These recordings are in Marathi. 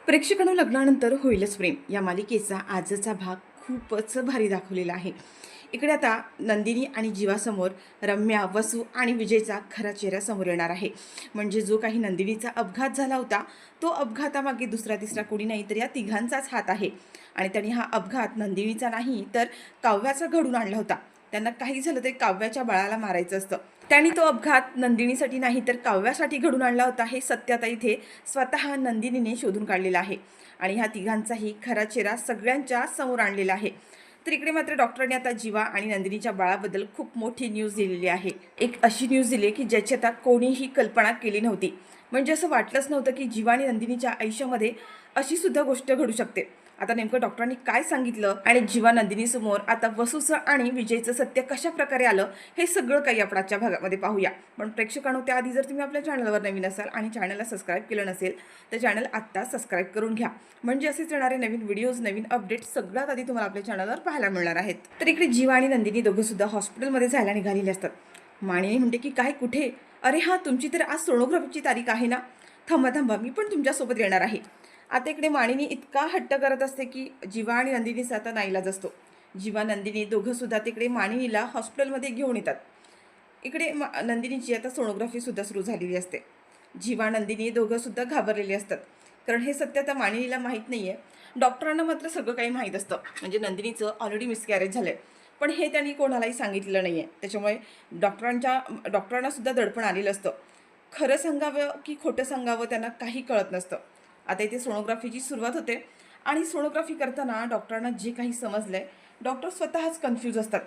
प्रेक्षकांनो, लग्नानंतर होईलच प्रेम या मालिकेचा आजचा भाग खूपच भारी दाखवलेला आहे. इकडे आता नंदिनी आणि जीवासमोर रम्या, वसू आणि विजयचा खरा चेहरा समोर येणार आहे. म्हणजे जो काही नंदिनीचा अपघात झाला होता, तो अपघातामागे दुसरा तिसरा कोणी नाही तर या तिघांचाच हात आहे. आणि त्यांनी हा अपघात नंदिनीचा नाही तर काव्याचा घडून आणला होता. त्यांना काही झालं तरी काव्याच्या बाळाला मारायचं असतं. त्यांनी तो अपघात नंदिनीसाठी नाही तर काव्यासाठी घडून आणला होता. हे सत्य आता इथे स्वतः नंदिनीने शोधून काढलेलं आहे. आणि ह्या तिघांचाही खरा चेहरा सगळ्यांच्या समोर आणलेला आहे. तर इकडे मात्र डॉक्टरने आता जीवा आणि नंदिनीच्या बाळाबद्दल खूप मोठी न्यूज दिलेली आहे. एक अशी न्यूज दिली की ज्याची आता कोणीही कल्पना केली नव्हती. म्हणजे असं वाटलंच नव्हतं की जीवा आणि नंदिनीच्या आयुष्यामध्ये अशी सुद्धा गोष्ट घडू शकते. आता नेमकं डॉक्टरांनी काय सांगितलं आणि जीवा नंदिनीसमोर आता वसूचं आणि विजयचं सत्य कशा प्रकारे आलं, हे सगळं काही आपण आजच्या भागामध्ये पाहूया. पण प्रेक्षकांनो, त्याआधी जर तुम्ही आपल्या चॅनलवर नवीन असाल आणि चॅनलला सबस्क्राईब केलं नसेल तर चॅनल आत्ता सबस्क्राईब करून घ्या. म्हणजे असेच येणारे नवीन व्हिडिओज, नवीन अपडेट सगळ्यात आधी तुम्हाला आपल्या चॅनलवर पाहायला मिळणार आहेत. तर इकडे जीवा आणि नंदिनी दोघं सुद्धा हॉस्पिटलमध्ये जायला निघालेले असतात. मानिनी म्हणते की काय, कुठे? अरे हां, तुमची तर आज सोनोग्राफीची तारीख आहे ना. थांबा थांबा, मी पण तुमच्यासोबत येणार आहे. आता इकडे मानिनी इतका हट्ट करत असते की जीवा आणि नंदिनीचा आता नाईलाज असतो. जीवा नंदिनी दोघं सुद्धा तिकडे मानिनीला हॉस्पिटलमध्ये घेऊन येतात. इकडे नंदिनीची आता सोनोग्राफी सुद्धा सुरू झालेली असते. जीवा नंदिनी दोघं सुद्धा घाबरलेली असतात. कारण हे सत्य आता मानिनीला माहीत नाही आहे. डॉक्टरांना मात्र सगळं काही माहीत असतं. म्हणजे नंदिनीचं ऑलरेडी मिसकॅरेज झालं आहे. पण हे त्यांनी कोणालाही सांगितलेलं नाही आहे. त्याच्यामुळे डॉक्टरांना सुद्धा दडपण आलेलं असतं. खरं सांगावं की खोटं सांगावं त्यांना काही कळत नसतं. आता इथे सोनोग्राफीची सुरुवात होते आणि सोनोग्राफी करताना डॉक्टरांना जे काही समजलं आहे, डॉक्टर स्वतःच कन्फ्यूज असतात.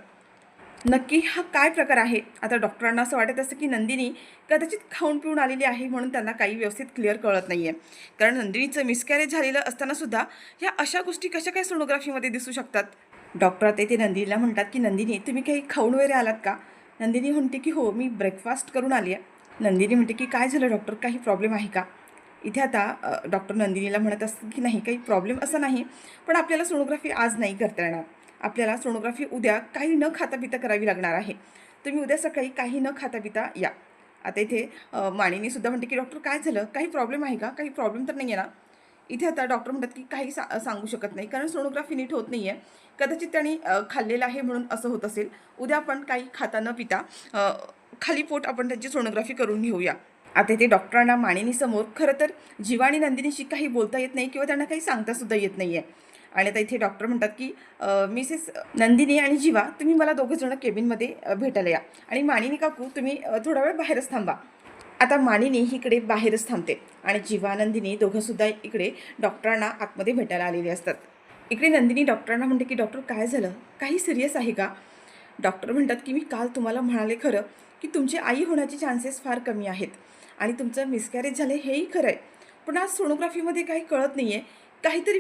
नक्की हा काय प्रकार आहे? आता डॉक्टरांना असं वाटत असतं की नंदिनी कदाचित खाऊन पिऊन आलेली आहे, म्हणून त्यांना काही व्यवस्थित क्लिअर कळत नाही आहे. कारण नंदिनीचं मिसकॅरेज झालेलं असतानासुद्धा ह्या अशा गोष्टी कशा काय सोनोग्राफीमध्ये दिसू शकतात? डॉक्टर आता इथे नंदिनीला म्हणतात की नंदिनी, तुम्ही काही खाऊन वगैरे आलात का? नंदिनी म्हणते की हो, मी ब्रेकफास्ट करून आली आहे. नंदिनी म्हणते की काय झालं डॉक्टर, काही प्रॉब्लेम आहे का? इथे आता डॉक्टर नंदिनीला म्हणत असतात की नाही, काही प्रॉब्लेम असा नाही, पण आपल्याला सोनोग्राफी आज नाही करता येणार. आपल्याला सोनोग्राफी उद्या काही न खाता पिता करावी लागणार आहे. तुम्ही उद्या सकाळी काही न खाता पिता या. आता इथे मानिनीसुद्धा म्हणते की डॉक्टर काय झालं, काही प्रॉब्लेम आहे का? काही प्रॉब्लेम तर नाही आहे ना? इथे आता डॉक्टर म्हणतात की काही सांगू शकत नाही, कारण सोनोग्राफी नीट होत नाही आहे. कदाचित त्यांनी खाल्लेलं आहे म्हणून असं होत असेल. उद्या आपण काही खाता न पिता खाली पोट आपण त्यांची सोनोग्राफी करून घेऊया. आता इथे डॉक्टरांना मानिनीसमोर खरं तर जीवा आणि नंदिनीशी काही बोलता येत नाही किंवा त्यांना काही सांगतासुद्धा येत नाही आहे. आणि आता इथे डॉक्टर म्हणतात की मिसेस नंदिनी आणि जीवा, तुम्ही मला दोघंजणं केबिनमध्ये भेटायला या. आणि मानिनी काकू, तुम्ही थोडा वेळ बाहेरच थांबा. आता मानिनी इकडे बाहेरच थांबते आणि जीवा नंदिनी दोघंसुद्धा इकडे डॉक्टरांना आतमध्ये भेटायला आलेले असतात. इकडे नंदिनी डॉक्टरांना म्हणते की डॉक्टर काय झालं, काही सिरियस आहे का? डॉक्टर म्हणतात की मी काल तुम्हाला म्हणाले खरं की तुमची आई होण्याचे चान्सेस फार कमी आहेत आणि तुमचं मिसकॅरेज झाले हेही खरं आहे. पण आज सोनोग्राफीमध्ये काही कळत नाही आहे, काहीतरी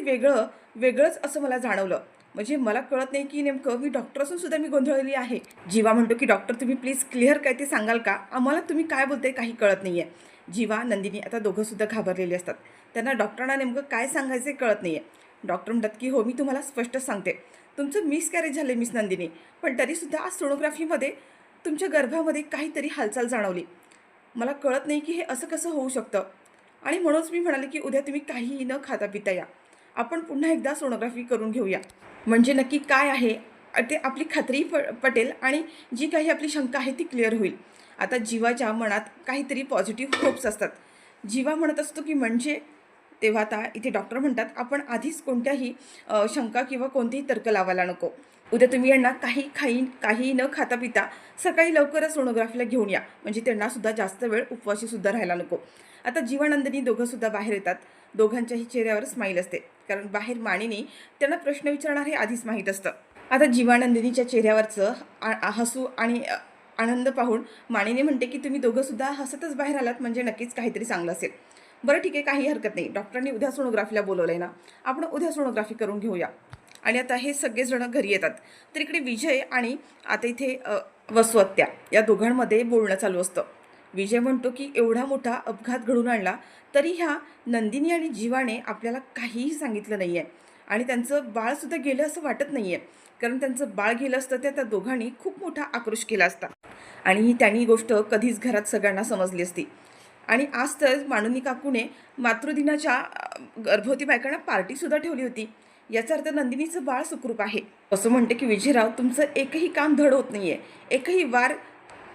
वेगळंच असं मला जाणवलं. म्हणजे मला कळत नाही की नेमकं मी डॉक्टर असून सुद्धा मी गोंधळलेली आहे. जीवा म्हणतो की डॉक्टर, तुम्ही प्लीज क्लिअर काय ते सांगाल का? आम्हाला तुम्ही काय बोलताय काही कळत नाही आहे. जीवा नंदिनी आता दोघंसुद्धा घाबरलेले असतात. त्यांना डॉक्टरांना नेमकं काय सांगायचं कळत नाही आहे. डॉक्टर म्हणतात की हो, मी तुम्हाला स्पष्ट सांगते, तुमचं मिसकॅरेज झालं मिस नंदिनी, पण तरीसुद्धा आज सोनोग्राफीमध्ये तुमच्या गर्भामध्ये काहीतरी हालचाल जाणवली. मला कळत नाही की हे असं कसं होऊ शकतं. आणि म्हणूनच मी म्हणाले की उद्या तुम्ही काहीही न खाता पिता या. आपण पुन्हा एकदा सोनोग्राफी करून घेऊया. म्हणजे नक्की काय आहे ते आपली खात्री पटेल आणि जी काही आपली शंका आहे ती क्लिअर होईल. आता जीवाच्या मनात काहीतरी पॉझिटिव्ह होप्स असतात. जीवा म्हणत असतो की म्हणजे, तेव्हा आता इथे डॉक्टर म्हणतात आपण आधीच कोणत्याही शंका किंवा कोणतेही तर्क लावायला नको. उद्या तुम्ही यांना काही न खाता पिता सकाळी लवकरच सोनोग्राफीला घेऊन या. म्हणजे त्यांनासुद्धा जास्त वेळ उपवाशीसुद्धा राहायला नको. आता जीवानंदिनी दोघंसुद्धा बाहेर येतात. दोघांच्याही चेहऱ्यावर स्माईल असते, कारण बाहेर मानिनी त्यांना प्रश्न विचारणार हे आधीच माहीत असतं. आता जीवानंदिनीच्या चेहऱ्यावरचं हसू आणि आनंद पाहून मानिनी म्हणते की तुम्ही दोघंसुद्धा हसतच बाहेर आलात, म्हणजे नक्कीच काहीतरी चांगलं असेल. बरं ठीक आहे, काही हरकत नाही. डॉक्टरांनी उद्या सोनोग्राफीला बोलवलं आहे ना, आपण उद्या सोनोग्राफी करून घेऊया. आणि आता हे सगळेजणं घरी येतात. तर इकडे विजय आणि आता इथे वसुहत्या या दोघांमध्ये बोलणं चालू असतं. विजय म्हणतो की एवढा मोठा अपघात घडून आणला तरी ह्या नंदिनी आणि जीवाने आपल्याला काहीही सांगितलं नाही आहे आणि त्यांचं बाळसुद्धा गेलं असं वाटत नाही आहे. कारण त्यांचं बाळ गेलं असतं तर त्या दोघांनी खूप मोठा आक्रोश केला असता आणि त्यांनी गोष्ट कधीच घरात सगळ्यांना समजली असती. आणि आज तर मानुनी काकूने मातृदिनाच्या गर्भवती बायकांना पार्टीसुद्धा ठेवली होती. याचा अर्थ नंदिनीचं बाळ सुखरूप आहे. असं म्हणते की विजयराव, तुमचं एकही काम धड होत नाहीये, एकही वार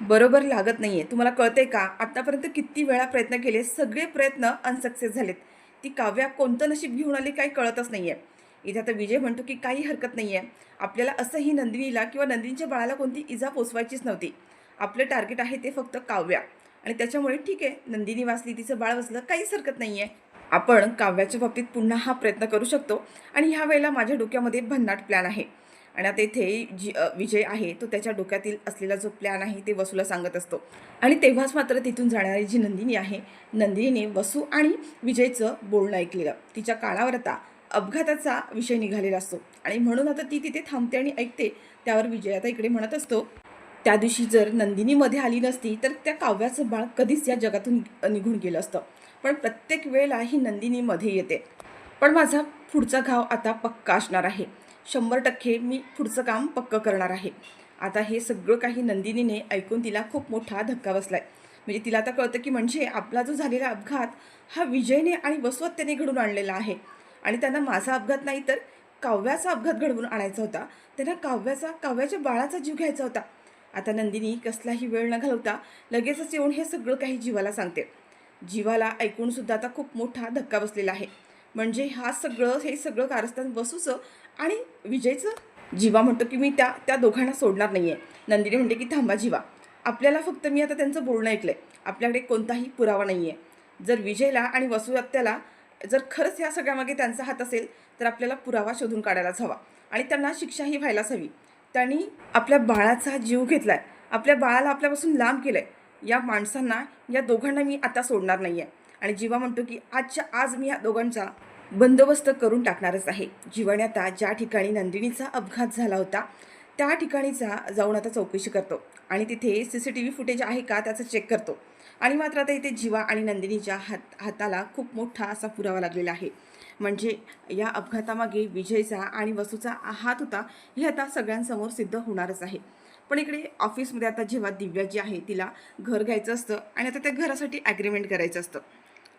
बरोबर लागत नाहीये. तुम्हाला कळतंय का? आतापर्यंत किती वेळा प्रयत्न केले, सगळे प्रयत्न अनसक्सेस झालेत. ती काव्या कोणतं नशीब घेऊन आली काही कळतच नाहीये. इथे आता विजय म्हणतो की काही हरकत नाहीये, आपल्याला असंही नंदिनीला किंवा नंदिनीच्या बाळाला कोणती इजा पोचवायचीच नव्हती. आपलं टार्गेट आहे ते फक्त काव्या, आणि त्याच्यामुळे ठीक आहे, नंदिनी वाचली, तिचं बाळ वाचलं, काहीच हरकत नाहीये. आपण काव्याच्या बाबतीत पुन्हा हा प्रयत्न करू शकतो. आणि ह्या वेळेला माझ्या डोक्यामध्ये भन्नाट प्लॅन आहे. आणि आता इथे विजय आहे, तो त्याच्या डोक्यातील असलेला जो प्लॅन आहे ते वसूला सांगत असतो. आणि तेव्हाच मात्र तिथून जाणारी जी नंदिनी आहे, नंदिनीने वसू आणि विजयचं बोलणं ऐकलेलं. तिच्या कानावर आता अपघाताचा विषय निघालेला असतो आणि म्हणून आता ती तिथे थांबते आणि ऐकते. त्यावर विजय आता इकडे म्हणत असतो, त्या दिवशी जर नंदिनी मध्ये आली नसती तर त्या काव्याचं बाळ कधीच या जगातून निघून गेलं असतं. पण प्रत्येक वेळेला ही नंदिनी मध्ये येते. पण माझा पुढचा घाव आता पक्का असणार आहे. 100% मी पुढचं काम पक्कं करणार आहे. आता हे सगळं काही नंदिनीने ऐकून तिला खूप मोठा धक्का बसलाय. म्हणजे तिला आता कळतं की म्हणजे आपला जो झालेला अपघात हा विजयने आणि वसुहत्येने घडून आणलेला आहे. आणि त्यांना माझा अपघात नाही तर काव्याचा अपघात घडवून आणायचा होता. त्यांना काव्याच्या बाळाचा जीव घ्यायचा होता. आता नंदिनी कसलाही वेळ न घालवता लगेचच येऊन हे सगळं काही जीवाला सांगते. जीवाला ऐकून सुद्धा आता खूप मोठा धक्का बसलेला आहे. म्हणजे हे सगळं कारस्थान वसूचं आणि विजयचं. जीवा म्हणतो की मी त्या दोघांना सोडणार नाही आहे. नंदिनी म्हणते की थांबा जीवा, आपल्याला फक्त मी आता त्यांचं बोलणं ऐकलं आहे, आपल्याकडे कोणताही पुरावा नाही आहे. जर विजयला आणि वसुहत्याला जर खरंच या सगळ्यामागे त्यांचा हात असेल तर आपल्याला पुरावा शोधून काढायलाच हवा आणि त्यांना शिक्षाही व्हायलाच हवी. त्यांनी आपल्या बाळाचा जीव घेतला आहे, आपल्या बाळाला आपल्यापासून लांब केलं आहे. या माणसांना, या दोघांना मी आता सोडणार नाही आहे. आणि जीवा म्हणतो की आजच्या आज मी या दोघांचा बंदोबस्त करून टाकणारच आहे. जीवाने आता ज्या ठिकाणी नंदिनीचा अपघात झाला होता त्या ठिकाणीचा जाऊन आता चौकशी करतो आणि तिथे CCTV फुटेज आहे का त्याचं चेक करतो. आणि मात्र आता इथे जीवा आणि नंदिनीच्या हाताला खूप मोठा असा पुरावा लागलेला आहे. म्हणजे या अपघातामागे विजयचा आणि वसूचा हात होता हे आता सगळ्यांसमोर सिद्ध होणारच आहे. पण इकडे ऑफिसमध्ये आता जेव्हा दिव्या जी आहे तिला घर घ्यायचं असतं आणि आता त्या घरासाठी ॲग्रीमेंट करायचं असतं.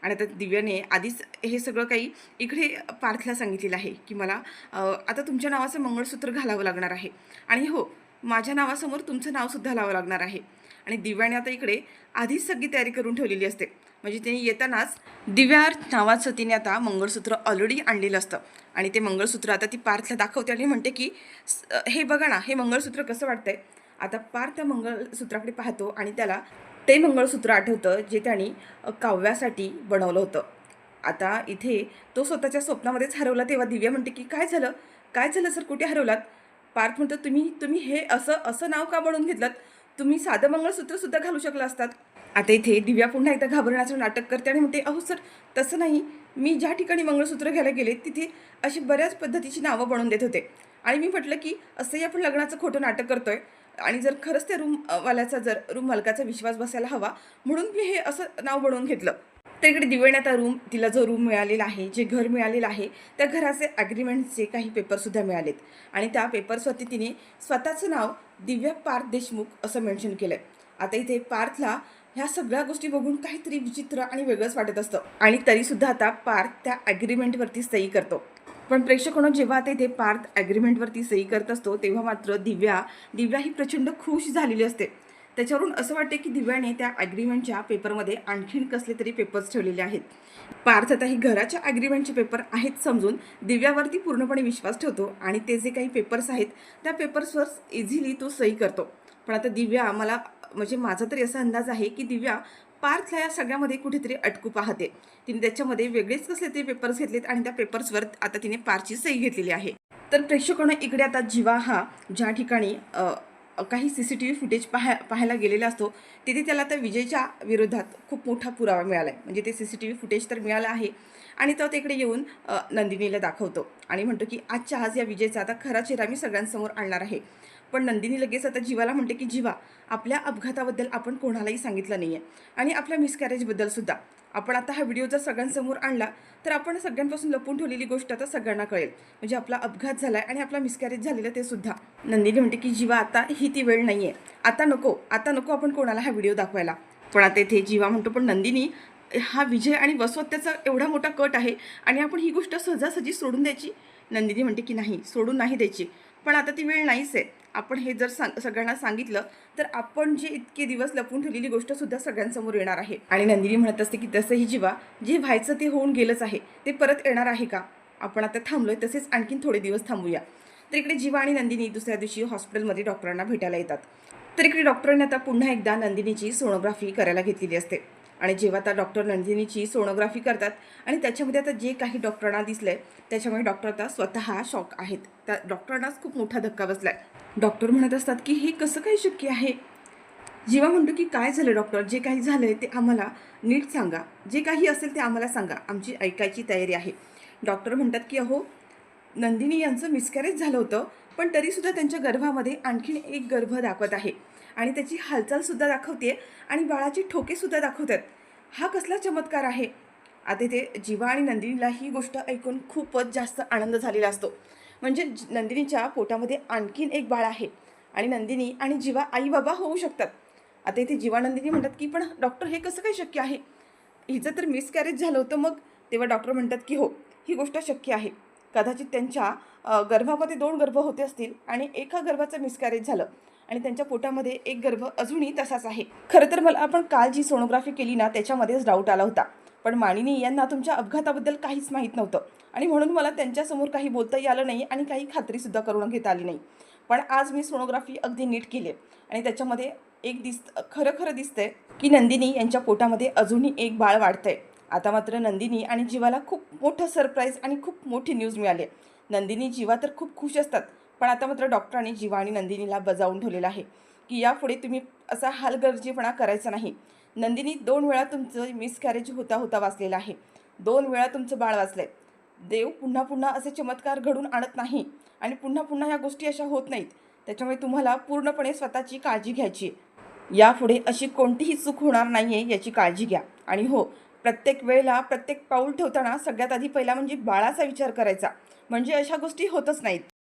आणि आता दिव्याने आधीच हे सगळं काही इकडे पार्थला सांगितलेलं आहे की मला आता तुमच्या नावाचं मंगळसूत्र घालावं लागणार आहे आणि हो, माझ्या नावासमोर तुमचं नावसुद्धा लावावं लागणार आहे. आणि दिव्याने आता इकडे आधीच सगळी तयारी करून ठेवलेली असते. म्हणजे तिने येतानाच दिव्या नावाचं तिने आता मंगळसूत्र ऑलरेडी आणलेलं असतं आणि ते मंगळसूत्र आता ती पार्थला दाखवते आणि म्हणते की हे बघा ना, हे मंगळसूत्र कसं वाटतंय. आता पार्थ त्या मंगळसूत्राकडे पाहतो आणि त्याला ते मंगळसूत्र आठवतं जे त्यांनी काव्यासाठी बनवलं होतं. आता इथे तो स्वतःच्या स्वप्नामध्येच हरवला. तेव्हा दिव्या म्हणते की काय झालं सर, कुठे हरवलात. पार्थ म्हणतो तुम्ही हे असं नाव का बनवून घेतलात, तुम्ही साधं मंगळसूत्रसुद्धा घालू शकला असतात. आता इथे दिव्या पुन्हा एकदा घाबरण्याचं नाटक करते आणि म्हणते अहो सर, तसं नाही, मी ज्या ठिकाणी मंगळसूत्र घ्यायला गेले तिथे अशी बऱ्याच पद्धतीची नावं बनवून देत होते आणि मी म्हटलं की असंही आपण लग्नाचं खोटं नाटक करतोय आणि जर खरंच त्या रूम मालकाचा विश्वास बसायला हवा म्हणून मी हे असं नाव बनवून घेतलं. तर इकडे दिव्याने आता तिला जो रूम मिळालेला आहे, जे घर मिळालेलं आहे, त्या घराचे ॲग्रीमेंटचे काही पेपरसुद्धा मिळालेत आणि त्या पेपर्सवरती तिने स्वतःचं नाव दिव्या पार्थ देशमुख असं मेन्शन केलं आहे. आता इथे पार्थला ह्या सगळ्या गोष्टी बघून काहीतरी विचित्र आणि वेगळंच वाटत असतं आणि तरीसुद्धा आता पार्थ त्या ॲग्रीमेंटवरती सही करतो. पण प्रेक्षकांनो, जेव्हा आता इथे पार्थ ॲग्रीमेंटवरती सही करत असतो तेव्हा मात्र दिव्या ही प्रचंड खुश झालेली असते. त्याच्यावरून असं वाटते की दिव्याने त्या ॲग्रीमेंटच्या पेपरमध्ये आणखीन कसले तरी पेपर्स ठेवलेले आहेत. पार्थ आता ही घराच्या ॲग्रीमेंटचे पेपर आहेत समजून दिव्यावरती पूर्णपणे विश्वास ठेवतो आणि ते जे काही पेपर्स आहेत त्या पेपर्सवर इझिली तो सही करतो. पण आता दिव्या माझा तरी असा अंदाज आहे की दिव्या पार्थला या सगळ्यामध्ये कुठेतरी अटकू पाहते. तिने त्याच्यामध्ये वेगळेच कसले तरी पेपर्स घेतलेत आणि त्या पेपर्सवर आता तिने पार्थची सही घेतलेली आहे. तर प्रेक्षकांना इकडे आता जीवा हा ज्या ठिकाणी काही CCTV फुटेज पाहायला गेलेला असतो तिथे त्याला त्या विजयच्या विरोधात खूप मोठा पुरावा मिळाला आहे. म्हणजे ते CCTV फुटेज तर मिळालं आहे आणि तो तिकडे येऊन नंदिनीला दाखवतो आणि म्हणतो की आजच्या आज या विजयचा आता खरा चेहरा मी सगळ्यांसमोर आणणार आहे. पण नंदिनी लगेच आता जीवाला म्हणते की जीवा, आपल्या अपघाताबद्दल आपण कोणालाही सांगितलं नाही आहे आणि आपल्या मिसकॅरेजबद्दलसुद्धा आपण आता हा व्हिडिओ जर सगळ्यांसमोर आणला तर आपण सगळ्यांपासून लपून ठेवलेली गोष्ट आता सगळ्यांना कळेल. म्हणजे आपला अपघात झाला आहे आणि आपला मिसकॅरेज झालेलं ते सुद्धा. नंदिनी म्हणते की जीवा, आता ही ती वेळ नाही आहे, आता नको आपण कोणाला हा व्हिडिओ दाखवायला. पण आता इथे जीवा म्हणतो पण नंदिनी हा विजय आणि वसवत्याचा एवढा मोठा कट आहे आणि आपण ही गोष्ट सहजासहजी सोडून द्यायची. नंदिनी म्हणते की नाही, सोडून नाही द्यायची, पण आता ती वेळ नाहीच आहे. आपण हे जर सगळ्यांना सांगितलं तर आपण जे इतके दिवस लपून ठेवलेली गोष्टसुद्धा सगळ्यांसमोर येणार आहे. आणि नंदिनी म्हणत असते की तसंही जीवा, जे व्हायचं ते होऊन गेलंच आहे, ते परत येणार आहे का? आपण आता थांबलोय, तसेच आणखीन थोडे दिवस थांबूया. तर इकडे जीवा आणि नंदिनी दुसऱ्या दिवशी हॉस्पिटलमध्ये डॉक्टरांना भेटायला येतात. तर इकडे डॉक्टरांनी आता पुन्हा एकदा नंदिनीची सोनोग्राफी करायला घेतलेली असते. आणि जेव्हा आता डॉक्टर नंदिनीची सोनोग्राफी करतात आणि त्याच्यामध्ये आता जे काही डॉक्टरांना दिसलंय त्याच्यामुळे डॉक्टर आता स्वतः शॉक आहेत. त्या डॉक्टरांनाच खूप मोठा धक्का बसलाय. डॉक्टर म्हणत असतात की हे कसं काही शक्य आहे. जीवा म्हणतो की काय झालं डॉक्टर, जे काही झालंय ते आम्हाला नीट सांगा, जे काही असेल ते आम्हाला सांगा, आमची ऐकायची तयारी आहे. डॉक्टर म्हणतात की अहो, नंदिनी यांचं मिसकॅरेज झालं होतं, पण तरीसुद्धा त्यांच्या गर्भामध्ये आणखीन एक गर्भ दाखवत आहे आणि त्याची हालचालसुद्धा दाखवते आणि बाळाची ठोकेसुद्धा दाखवतात. हा कसला चमत्कार आहे. आता ते जीवा आणि नंदिनीला ही गोष्ट ऐकून खूपच जास्त आनंद झालेला असतो. म्हणजे नंदिनीच्या पोटामध्ये आणखीन एक बाळ आहे आणि नंदिनी आणि जीवा आई बाबा होऊ शकतात. आता इथे जीवा नंदिनी म्हणतात की पण डॉक्टर हे कसं काही शक्य आहे, हिचं तर मिसकॅरेज झालं होतं. मग तेव्हा डॉक्टर म्हणतात की हो, ही गोष्ट शक्य आहे. कदाचित त्यांच्या गर्भामध्ये 2 गर्भ होते असतील आणि एका गर्भाचं मिसकॅरेज झालं आणि त्यांच्या पोटामध्ये एक गर्भ अजूनही तसाच आहे. खरं तर मला आपण काल जी सोनोग्राफी केली ना त्याच्यामध्येच डाऊट आला होता. पण मानिनी यांना तुमच्या अपघाताबद्दल काहीच माहीत नव्हतं आणि म्हणून मला त्यांच्यासमोर काही बोलताही आलं नाही आणि काही खात्रीसुद्धा करून घेता आली नाही. पण आज मी सोनोग्राफी अगदी नीट केली आणि त्याच्यामध्ये एक खरं दिसतंय की नंदिनी यांच्या पोटामध्ये अजूनही एक बाळ वाढतंय. आता मात्र नंदिनी आणि जीवाला खूप मोठं सरप्राईज आणि खूप मोठी न्यूज मिळाली आहे. नंदिनी जीवा तर खूप खुश असतात, पण आता मात्र डॉक्टरांनी जीवा आणि नंदिनीला बजावून ठेवलेलं आहे की यापुढे तुम्ही असा हलगर्जीपणा करायचा नाही. नंदिनी 2 वेळा तुमचं मिसकॅरेज होता होता वाचलेलं आहे. 2 वेळा तुमचं बाळ वाचलंय. देव पुन्हा पुन्हा असे चमत्कार घडून आणत नाही आणि पुन्हा पुन्हा ह्या गोष्टी अशा होत नाहीत. त्याच्यामुळे तुम्हाला पूर्णपणे स्वतःची काळजी घ्यायची आहे. यापुढे अशी कोणतीही चूक होणार नाही आहे याची काळजी घ्या. आणि हो, प्रत्येक वेळेला प्रत्येक पाऊल ठेवताना सगळ्यात आधी पहिला म्हणजे बाळाचा विचार करायचा, म्हणजे अशा गोष्टी होतच नाहीत.